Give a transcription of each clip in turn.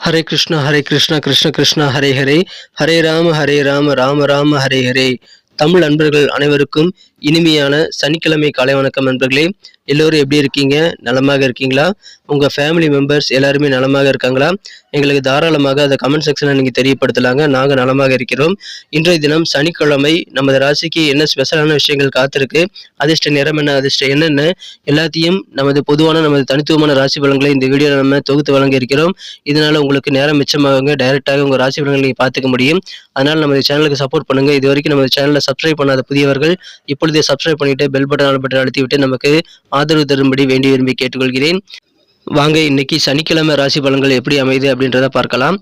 ஹரே கிருஷ்ணா கிருஷ்ண கிருஷ்ணா ஹரே ஹரே, ஹரே ராம ராம ராம ஹரே ஹரே. தமிழ் நண்பர்கள் அனைவருக்கும் இனிமையான சனிக்கிழமை காலை வணக்கம் நண்பர்களே. எல்லோரும் எப்படி இருக்கீங்க? நலமாக இருக்கீங்களா? உங்கள் ஃபேமிலி மெம்பர்ஸ் எல்லாருமே நலமாக இருக்காங்களா? எங்களுக்கு தாராளமாக அதை கமெண்ட் செக்ஷனில் நீங்கள் தெரியப்படுத்தலாங்க. நாங்கள் நலமாக இருக்கிறோம். இன்றைய தினம் சனிக்கிழமை, நமது ராசிக்கு என்ன ஸ்பெஷலான விஷயங்கள் காத்திருக்கு, அதிர்ஷ்ட நிறம் என்ன, அதிர்ஷ்டம் என்னென்ன, எல்லாத்தையும் நமது தனித்துவமான ராசி பலன்களை இந்த வீடியோவில் நம்ம தொகுத்து வழங்க இருக்கிறோம். இதனால் உங்களுக்கு நேரம் மிச்சமாகுங்க. டைரெக்டாக உங்கள் ராசி பலன்களை நீங்கள் பார்த்துக்க முடியும். அதனால் நமது சேனலுக்கு சப்போர்ட் பண்ணுங்கள். இது வரைக்கும் நமது சேனலை சப்ஸ்கிரைப் பண்ணாத புதியவர்கள் இப்பொழுதே சப்ஸ்கிரைப் பண்ணிவிட்டு பெல் பட்டன் அழுத்திவிட்டு நமக்கு ஆதரவு தரும்படி வேண்டி விரும்பி கேட்டுக்கொள்கிறேன். வாங்க, இன்னைக்கு சனிக்கிழமை ராசி பலன்கள் எப்படி அமையுது அப்படின்றத பார்க்கலாம்.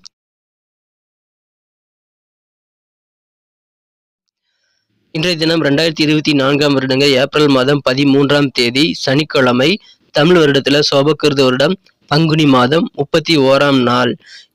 இன்றைய தினம் 2024 வருடங்க ஏப்ரல் மாதம் 13ஆம் தேதி சனிக்கிழமை, தமிழ் வருடத்துல சோபக்கிருத வருடம் பங்குனி மாதம் 31ஆம் நாள்.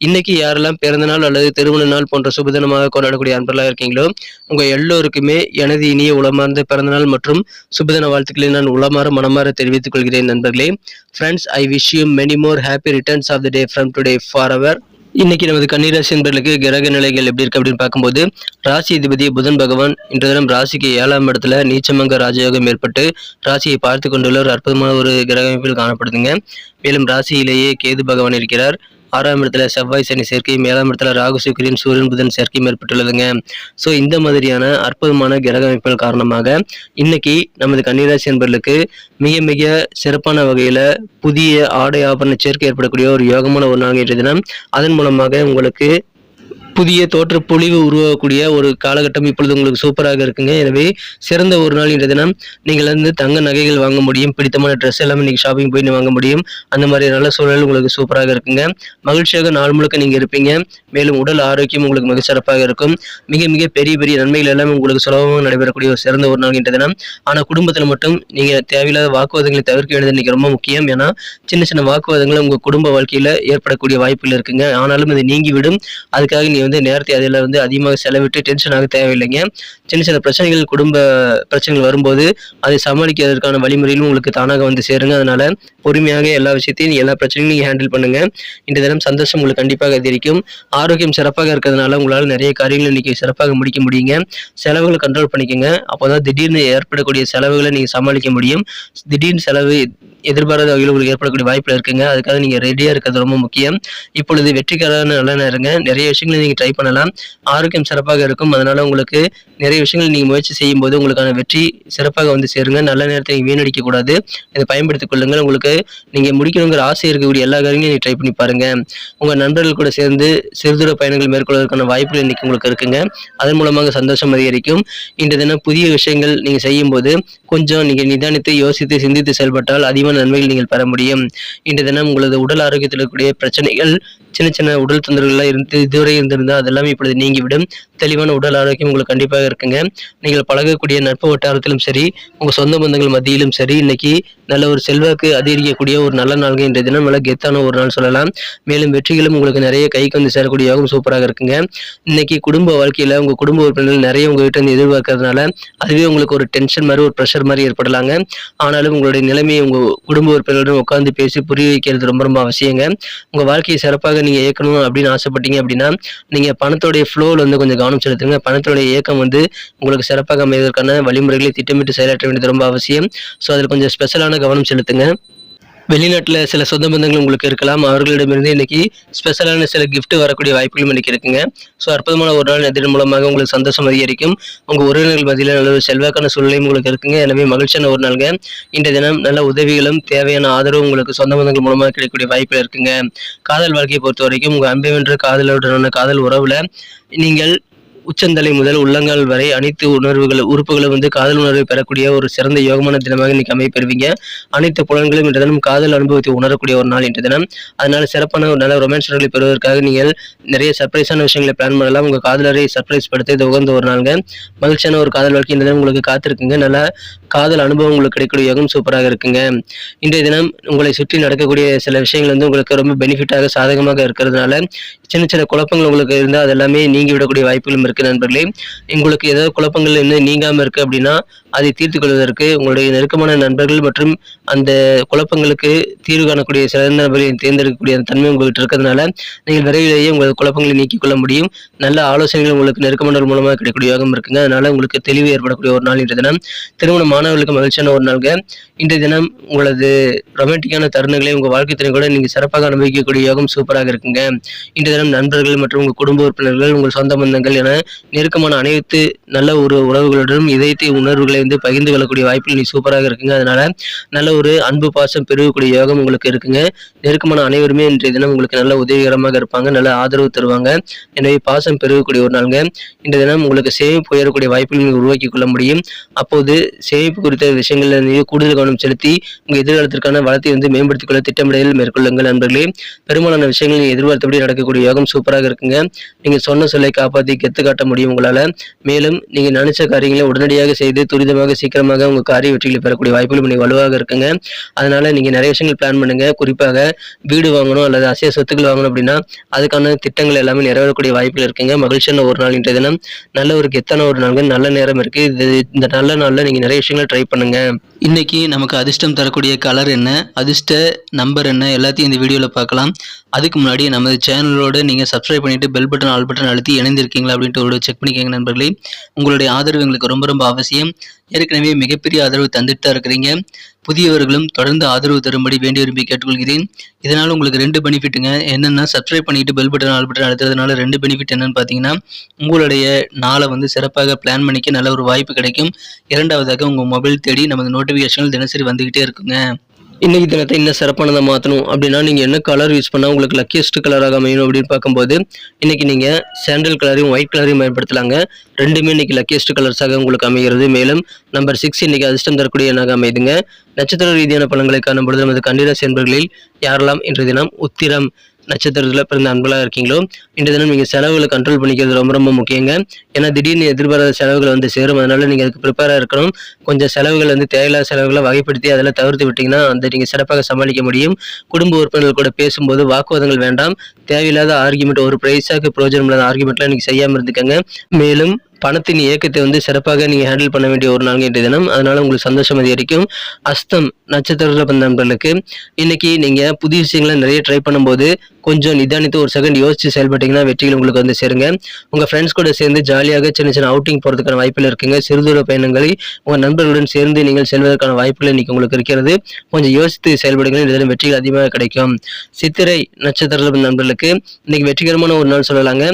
இன்னைக்கு யாரெல்லாம் பிறந்த நாள் அல்லது திருமண நாள் போன்ற சுபதினமாக கொண்டாடக்கூடிய அன்பர்களாக இருக்கீங்களோ, உங்க எல்லோருக்குமே எனது இனிய உளமார்ந்த பிறந்தநாள் மற்றும் சுபதின வாழ்த்துக்களை நான் உளமாற மனமாற தெரிவித்துக் கொள்கிறேன் நண்பர்களே. Friends, I wish you many more happy returns of the day from today forever. இன்னைக்கு நமது கன்னிராசி என்பர்களுக்கு கிரக நிலைகள் எப்படி இருக்கு அப்படின்னு பார்க்கும்போது, ராசி அதிபதி புதன் பகவான் இன்று தினம் ராசிக்கு 7ஆம் இடத்துல நீச்சமங்க ராஜயோகம் ஏற்பட்டு ராசியை பார்த்து கொண்டுள்ள ஒரு அற்புதமான ஒரு கிரக அமைப்பில் காணப்படுதுங்க. மேலும் ராசியிலேயே கேது பகவான் இருக்கிறார். 6ஆம் இடத்துல செவ்வாய் சனி சேர்க்கை, 7ஆம் இடத்துல ராகு சுக்கிரன் சூரியன் புதன் சேர்க்கையும் ஏற்பட்டுள்ளதுங்க. ஸோ இந்த மாதிரியான அற்புதமான கிரக அமைப்புகள் காரணமாக இன்னைக்கு நமது கன்னிராசி என்பர்களுக்கு மிக மிக சிறப்பான வகையில் புதிய ஆடை ஆபரண சேர்க்கை ஏற்படக்கூடிய ஒரு யோகமான ஒரு நாள் இன்றைய தினம். அதன் மூலமாக உங்களுக்கு புதிய தோற்ற பொலிவு உருவாகக்கூடிய ஒரு காலகட்டம் இப்பொழுது உங்களுக்கு சூப்பராக இருக்குங்க. எனவே சிறந்த ஒரு நாள் இன்றைய தினம். நீங்கள் தங்க நகைகள் வாங்க முடியும், பிடித்தமான ட்ரெஸ் எல்லாமே நீங்கள் ஷாப்பிங் போய் வாங்க முடியும். அந்த மாதிரி நல்ல சூழல் உங்களுக்கு சூப்பராக இருக்குங்க. மகிழ்ச்சியாக நாள் முழுக்க நீங்கள் இருப்பீங்க. மேலும் உடல் ஆரோக்கியம் உங்களுக்கு மிக சிறப்பாக இருக்கும். மிக மிக பெரிய பெரிய நன்மைகள் எல்லாமே உங்களுக்கு சுலபமாக நடைபெறக்கூடிய ஒரு சிறந்த ஒரு நாள் இன்றைய தினம். ஆனால் குடும்பத்தில் மட்டும் நீங்கள் தேவையில்லாத வாக்குவாதங்களை தவிர்க்க வேண்டியது இன்னைக்கு ரொம்ப முக்கியம். ஏன்னா சின்ன சின்ன வாக்குவாதங்கள் உங்கள் குடும்ப வாழ்க்கையில் ஏற்படக்கூடிய வாய்ப்புகள் இருக்குங்க. ஆனாலும் அது நீங்கிவிடும். அதுக்காக நீ நேரத்தை அதில் அதிகமாக செலவிட்டு டென்ஷன் ஆக தேவையில்லைங்க. சின்ன சின்ன பிரச்சனைகள், குடும்ப பிரச்சனைகள் வரும்போது அதை சமாளிக்கிறதுக்கான வழிமுறைகளும் உங்களுக்கு தானாக சேருங்க. அதனால பொறுமையாக எல்லா விஷயத்தையும், எல்லா பிரச்சனையும் நீங்கள் ஹேண்டில் பண்ணுங்க. இந்த தினம் சந்தோஷம் உங்களுக்கு கண்டிப்பாக அதிகரிக்கும். ஆரோக்கியம் சிறப்பாக இருக்கிறதுனால உங்களால் நிறைய காரியங்கள் இன்னைக்கு சிறப்பாக முடிக்க முடியுங்க. செலவுகளை கண்ட்ரோல் பண்ணிக்கோங்க. அப்போதான் திடீர்னு ஏற்படக்கூடிய செலவுகளை நீங்கள் சமாளிக்க முடியும். திடீர்னு செலவு எதிர்பாராத வகையில் உங்களுக்கு ஏற்படக்கூடிய வாய்ப்புகள் இருக்குங்க. அதுக்காக நீங்கள் ரெடியாக இருக்கிறது ரொம்ப முக்கியம். இப்பொழுது வெற்றிக்கான நல்ல நேரங்க. நிறைய விஷயங்களை நீங்கள் ட்ரை பண்ணலாம். ஆரோக்கியம் சிறப்பாக இருக்கும். அதனால உங்களுக்கு நிறைய விஷயங்கள் நீங்கள் முயற்சி செய்யும் போது உங்களுக்கான வெற்றி சிறப்பாக சேருங்க. நல்ல நேரத்தை நீங்கள் வீணடிக்க கூடாது. இதை பயன்படுத்திக் கொள்ளுங்கள். உங்களுக்கு நீங்கள் முடிக்கணுங்கிற ஆசை இருக்கக்கூடிய எல்லா காரியங்களும் நீங்கள் ட்ரை பண்ணி பாருங்க. உங்கள் நண்பர்கள் கூட சேர்ந்து சிறுதூர பயணங்கள் மேற்கொள்வதற்கான வாய்ப்புகள் இன்னைக்கு உங்களுக்கு இருக்குங்க. அதன் மூலமாக சந்தோஷம் அதிகரிக்கும். இன்றைய தினம் புதிய விஷயங்கள் நீங்கள் செய்யும் போது கொஞ்சம் நீங்கள் நிதானித்து யோசித்து சிந்தித்து செயல்பட்டால் அதிகமான நன்மைகள் நீங்கள் பெற முடியும். இன்றைய தினம் உங்களது உடல் ஆரோக்கியத்தில் இருக்கக்கூடிய பிரச்சனைகள், சின்ன சின்ன உடல் தொந்தரவுகள்லாம் இதுவரை இருந்திருந்தால் அதெல்லாமே இப்பொழுது நீங்கிவிடும். தெளிவான உடல் ஆரோக்கியம் உங்களுக்கு கண்டிப்பாக இருக்குங்க. நீங்கள் பழகக்கூடிய நட்பு வட்டாரத்திலும் சரி, உங்கள் சொந்த பந்தங்கள் மத்தியிலும் சரி, இன்னைக்கு நல்ல ஒரு செல்வாக்கு அதிகரிக்கக்கூடிய ஒரு நல்ல நாள்கள் இன்றைய தினம். நல்ல கெத்தான ஒரு நாள் சொல்லலாம். மேலும் வெற்றிகளும் உங்களுக்கு நிறைய கைக்கு சேரக்கூடிய யோகம் சூப்பராக இருக்குங்க. இன்னைக்கு குடும்ப வாழ்க்கையில் உங்கள் குடும்ப உறுப்பினர்கள் நிறைய உங்ககிட்ட எதிர்பார்க்கறதுனால அதுவே உங்களுக்கு ஒரு டென்ஷன் மாதிரி, ஒரு ப்ரெஷர் மாதிரி ஏற்படலாங்க. ஆனாலும் உங்களுடைய நிலைமையை உங்கள் குடும்ப உறுப்பினர்களுடன் உட்கார்ந்து பேசி புரிய வைக்கிறது ரொம்ப ரொம்ப அவசியங்க. உங்கள் வாழ்க்கையை சிறப்பாக நீங்கள் இயக்கணும் அப்படின்னு ஆசைப்பட்டீங்க அப்படின்னா நீங்கள் பணத்தோடைய ஃப்ளோவில் கொஞ்சம் கவனம் செலுத்துங்க. பணத்தோடைய இயக்கம் உங்களுக்கு சிறப்பாக அமைவதற்கான வழிமுறைகளை திட்டமிட்டு செயலாற்ற வேண்டியது ரொம்ப அவசியம். ஸோ அதில் கொஞ்சம் ஸ்பெஷலான கவனம் செலுத்துங்க. வெளிநாட்டில் சில சொந்த பந்தங்கள் உங்களுக்கு இருக்கலாம். அவர்களிடமிருந்து இன்னைக்கு ஸ்பெஷலான சில கிஃப்ட் வரக்கூடிய வாய்ப்புகளும் இன்னைக்கு இருக்குங்க. ஸோ அற்புதமான ஒரு நாள் இதன் மூலமாக உங்களுக்கு சந்தோஷம் அதிகரிக்கும். உங்கள் உறவினர்கள் மத்தியில் நல்ல ஒரு செல்வாக்கான சூழ்நிலையும் உங்களுக்கு இருக்குங்க. எனவே மகிழ்ச்சியான ஒரு நாளுங்க. இன்றைய தினம் நல்ல உதவிகளும் தேவையான ஆதரவும் உங்களுக்கு சொந்த பந்தங்கள் மூலமாக கிடைக்கக்கூடிய வாய்ப்புகள் இருக்குங்க. காதல் வாழ்க்கையை பொறுத்த வரைக்கும் உங்கள் அன்பை வென்ற காதலுடனான காதல் உறவுல நீங்கள் உச்சந்தலை முதல் உள்ளங்கால் வரை அனைத்து உறுப்புகளும் காதல் உணர்வை பெறக்கூடிய ஒரு சிறந்த யோகமான தினமாக இன்னைக்கு அமைப்பெறுவீங்க. அனைத்து புலன்களும் இன்று தினம் காதல் அனுபவத்தை உணரக்கூடிய ஒரு நாள் இன்று தினம். அதனால சிறப்பான ஒரு நல்ல ரொமான்ஸ் உணர்வை பெறுவதற்காக நீங்கள் நிறைய சர்ப்ரைஸான விஷயங்களை பிளான் பண்ணலாம். உங்கள் காதலரை சர்ப்ரைஸ் படுத்த இது உகந்த ஒரு நாளுங்க. மகிழ்ச்சியான ஒரு காதல் வாழ்க்கை இன்று தினம் உங்களுக்கு காத்திருக்குங்க. நல்ல காதல் அனுபவம் உங்களுக்கு கிடைக்கக்கூடிய யோகம் சூப்பராக இருக்குங்க. இன்றைய தினம் உங்களை சுற்றி நடக்கக்கூடிய சில விஷயங்கள் உங்களுக்கு ரொம்ப பெனிஃபிட்டாக சாதகமாக இருக்கிறதுனால சின்ன சின்ன குழப்பங்கள் உங்களுக்கு இருந்தால் அதெல்லாமே நீங்கி விடக்கூடிய வாய்ப்புகளும் இருக்கு நண்பர்களே. உங்களுக்கு ஏதாவது குழப்பங்கள் இன்னும் நீங்காம இருக்கு அப்படின்னா அதை தீர்த்துக் கொள்வதற்கு உங்களுடைய நெருக்கமான நண்பர்கள் மற்றும் அந்த குழப்பங்களுக்கு தீர்வு காணக்கூடிய சிறந்த நபரை தேர்ந்தெடுக்கக்கூடிய அந்த தன்மை உங்கள்கிட்ட இருக்கிறதுனால நீங்கள் விரைவிலேயே உங்கள் குழப்பங்களை நீக்கிக் கொள்ள முடியும். நல்ல ஆலோசனைகள் உங்களுக்கு நெருக்கமானவர் மூலமாக கிடைக்கக்கூடிய யோகம் இருக்குங்க. அதனால உங்களுக்கு தெளிவு ஏற்படக்கூடிய ஒரு நாள் இன்றைய தினம். திருமண மாணவர்களுக்கு மகிழ்ச்சியான ஒரு நாளுங்க. இன்றைய தினம் உங்களது ரொமான்டிக்கான தருணங்களை உங்கள் வாழ்க்கை துணை கூட நீங்க சிறப்பாக அனுபவிக்கக்கூடிய யோகம் சூப்பராக இருக்குங்க. இன்றைய தினம் நண்பர்கள் மற்றும் உங்கள் குடும்ப உறுப்பினர்கள், உங்கள் சொந்த பந்தங்கள் என நெருக்கமான அனைத்து நல்ல ஒரு உறவுகளுடன் இதயத்தை உணர்வுகளை பகிர்ந்து கொள்ளக்கூடிய வாய்ப்புகள் நீ சூப்பராக இருக்குங்க. அதனால நல்ல ஒரு அன்பு பாசம் பெருகக்கூடிய யோகம் உங்களுக்கு இருக்குங்க. நெருக்கமான அனைவருமே இன்றைய தினம் உங்களுக்கு நல்ல உதவிகரமாக இருப்பாங்க, நல்ல ஆதரவு தருவாங்க. எனவே பாசம் பெருகக்கூடிய ஒரு நாளுங்க. இன்றைய தினம் உங்களுக்கு சேமிப்பு உயரக்கூடிய வாய்ப்புகள் நீங்கள் உருவாக்கி கொள்ள முடியும். அப்போது சேமிப்பு குறித்த விஷயங்களில் நீங்கள் கூடுதல் கவனம் செலுத்தி உங்கள் எதிர்காலத்திற்கான வளத்தை மேம்படுத்திக் கொள்ள திட்டமிடல் மேற்கொள்ளுங்கள் நண்பர்களே. பெரும்பாலான விஷயங்கள் நீங்கள் எதிர்பார்த்தபடி நடக்கக்கூடிய யோகம் சூப்பராக இருக்குங்க. நீங்க சொன்ன சொல்லை காப்பாற்றி கெத்து காட்ட முடியும் உங்களால. மேலும் நீங்க நினைச்ச காரியங்களை உடனடியாக செய்து துரிதமாக சீக்கிரமாக உங்க காரிய வெற்றிகளை பெறக்கூடிய வாய்ப்புகள் இன்னைக்கு வலுவாக இருக்குங்க. அதனால நீங்க நிறைய விஷயங்கள் பிளான் பண்ணுங்க. குறிப்பாக வீடு வாங்கணும் அல்லது அசைய சொத்துக்கள் வாங்கணும் அப்படின்னா அதுக்கான திட்டங்கள் எல்லாமே நிறைவேறக்கூடிய வாய்ப்புகள் இருக்குங்க. மகிழ்ச்சியான ஒரு நாள் இன்றைய தினம். நல்ல ஒரு கெத்தான ஒரு நாள், நல்ல நேரம் இருக்கு. இந்த நல்ல நாள்ல நீங்க நிறைய விஷயங்களை ட்ரை பண்ணுங்க. இன்னைக்கு நமக்கு அதிர்ஷ்டம் தரக்கூடிய கலர் என்ன, அதிர்ஷ்ட நம்பர் என்ன, எல்லாத்தையும் இந்த வீடியோல பார்க்கலாம். அதுக்கு முன்னாடி நமது சேனலோட நீங்க சப்ஸ்கிரைப் பண்ணிட்டு பெல் பட்டன் ஆல் பட்டன் அழுத்தி இணைந்திருக்கீங்களா அப்படின்ட்டு ஒரு செக் பண்ணிக்கோங்க நண்பர்களே. உங்களுடைய ஆதரவு எங்களுக்கு ரொம்ப ரொம்ப அவசியம். ஏற்கனவே மிகப்பெரிய ஆதரவு தந்துட்டு தான் இருக்கிறீங்க. புதியவர்களும் தொடர்ந்து ஆதரவு தரும்படி வேண்டி விரும்பி கேட்டுக்கொள்கிறேன். இதனால உங்களுக்கு 2 பெனிஃபிட்டுங்க. என்னன்னா, சப்ஸ்கிரைப் பண்ணிட்டு பெல் பட்டன் ஆல் பட்டன் அழுத்துறதுனால 2 பெனிஃபிட் என்னன்னு பார்த்தீங்கன்னா, உங்களுடைய நாளை சிறப்பாக பிளான் பண்ணிக்க நல்ல ஒரு வாய்ப்பு கிடைக்கும். இரண்டாவதாக உங்க மொபைல் தேடி நமது நோட்டிஃபிகேஷன்கள் தினசரி வந்துகிட்டே இருக்குங்க. இன்னைக்கு தினத்தை இன்னும் சிறப்பானதை மாற்றணும் அப்படின்னா நீங்கள் என்ன கலர் யூஸ் பண்ணால் உங்களுக்கு லக்கியஸ்ட் கலராக அமையணும் அப்படின்னு பார்க்கும்போது இன்னைக்கு நீங்கள் சாண்டல் கலரையும் ஒயிட் கலரையும் பயன்படுத்தலாங்க. ரெண்டுமே இன்னைக்கு லக்கியஸ்ட் கலர்ஸாக உங்களுக்கு அமைகிறது. மேலும் நம்பர் 6 இன்னைக்கு அதிர்ஷ்டம் தரக்கூடிய எண்ணாக அமைதுங்க. நட்சத்திர ரீதியான பலன்களை காணும்பொழுது நமது கன்னிராசி என்பர்களில் யாரெல்லாம் இன்றைய தினம் உத்திரம் நட்சத்திரத்தில் பிறந்த அன்பலாக இருக்கீங்களோ இன்றைய தினம் நீங்கள் செலவுகளை கண்ட்ரோல் பண்ணிக்கிறது ரொம்ப ரொம்ப முக்கியங்க. ஏன்னா திடீர்னு எதிர்பாராத செலவுகள் சேரும். அதனால நீங்கள் அதுக்கு ப்ரிப்பேராக இருக்கணும். கொஞ்சம் செலவுகள் தேவையில்லாத செலவுகளை வகைப்படுத்தி அதில் தவிர்த்து விட்டீங்கன்னா நீங்கள் சிறப்பாக சமாளிக்க முடியும். குடும்ப உறுப்பினர்கள் கூட பேசும்போது வாக்குவாதங்கள் வேண்டாம். தேவையில்லாத ஆர்குமெண்ட், ஒரு பிரைஸாக பிரயோஜனம் இல்லாத ஆர்குமெண்ட்லாம் நீங்கள் செய்யாமல் இருந்துக்கங்க. மேலும் பணத்தின் இயக்கத்தை சிறப்பாக நீங்க ஹேண்டில் பண்ண வேண்டிய ஒரு நாள் இன்றைய தினம். அதனால உங்களுக்கு சந்தோஷம் அதிகரிக்கும். அஸ்தம் நட்சத்திர நண்பர்களுக்கு இன்னைக்கு நீங்க புதிய விஷயங்களை நிறைய ட்ரை பண்ணும்போது கொஞ்சம் நிதானித்து ஒரு செகண்ட் யோசிச்சு செயல்பட்டீங்கன்னா வெற்றிகள் உங்களுக்கு சேருங்க. உங்க ஃப்ரெண்ட்ஸ் கூட சேர்ந்து ஜாலியாக சின்ன சின்ன அவுட்டிங் போறதுக்கான வாய்ப்புகள் இருக்குங்க. சிறுதூர பயணங்களை உங்க நண்பர்களுடன் சேர்ந்து நீங்கள் செல்வதற்கான வாய்ப்புகள் இன்னைக்கு உங்களுக்கு இருக்கிறது. கொஞ்சம் யோசித்து செயல்படுங்கள். இந்த தினம் வெற்றிகள் அதிகமாக கிடைக்கும். சித்திரை நட்சத்திர நண்பர்களுக்கு இன்னைக்கு வெற்றிகரமான ஒரு நாள் சொல்லலாங்க.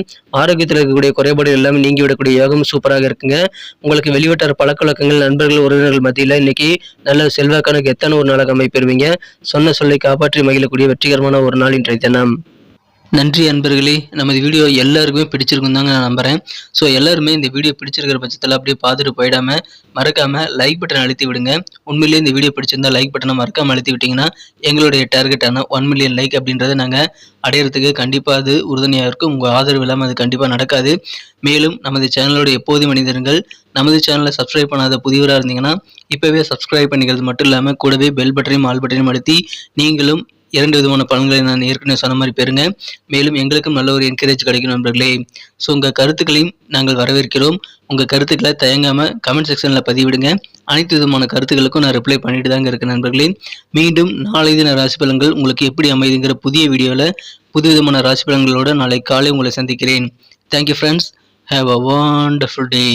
ஆரோக்கியத்தில் இருக்கக்கூடிய குறைபாடுகள் எல்லாமே நீங்கி விடக்கூடிய யோகம் சூப்பராக இருக்குங்க. உங்களுக்கு வெளிவட்டார பழக்க வழக்கங்கள், நண்பர்கள், உறவினர்கள் மத்தியில் இன்னைக்கு நல்ல செல்வாக்கான கெத்தான ஒரு நாளாக அமைப்பெறுவீங்க. சொன்ன சொல்லை காப்பாற்றி மகிழக்கூடிய வெற்றிகரமான ஒரு நாள் இன்றைய தினம். நன்றி அன்பர்களே. நமது வீடியோ எல்லாருக்குமே பிடிச்சிருக்கும் தாங்க நான் நம்புறேன். ஸோ எல்லாருமே இந்த வீடியோ பிடிச்சிருக்கிற பட்சத்தில் அப்படியே பார்த்துட்டு போயிடாம மறக்காம லைக் பட்டன் அழுத்தி விடுங்க. உண்மையிலேயே இந்த வீடியோ பிடிச்சிருந்தா லைக் பட்டனை மறக்காம அழுத்தி விட்டீங்கன்னா எங்களுடைய டார்கெட்டான 1 மில்லியன் லைக் அப்படின்றத நாங்கள் அடையிறதுக்கு கண்டிப்பாக அது உறுதுணையாக இருக்கும். உங்கள் ஆதரவு இல்லாமல் அது கண்டிப்பாக நடக்காது. மேலும் நமது சேனலோட எப்போதும் மனிதர்கள் நமது சேனலை சப்ஸ்கிரைப் பண்ணாத புதியவராக இருந்தீங்கன்னா இப்போவே சப்ஸ்கிரைப் பண்ணிக்கிறது மட்டும் இல்லாமல் கூடவே பெல் பட்டனையும் ஆல் பட்டனையும் அழுத்தி நீங்களும் 2 விதமான பலன்களை நான் ஏற்கனவே சொன்ன மாதிரி பெறுங்க. மேலும் எங்களுக்கும் நல்ல ஒரு என்கரேஜ் கிடைக்கும் நண்பர்களே. ஸோ உங்கள் கருத்துக்களையும் நாங்கள் வரவேற்கிறோம். உங்கள் கருத்துக்களை தயங்காமல் கமெண்ட் செக்ஷனில் பதிவிடுங்க. அனைத்து விதமான கருத்துக்களுக்கும் நான் ரிப்ளை பண்ணிட்டு தாங்க இருக்கேன் நண்பர்களே. மீண்டும் நாளை தின ராசி பலன்கள் உங்களுக்கு எப்படி அமைதுங்கிற புதிய வீடியோவில் புது விதமான ராசி பலன்களோட நாளை காலை உங்களை சந்திக்கிறேன். Thank you friends. Have a wonderful day.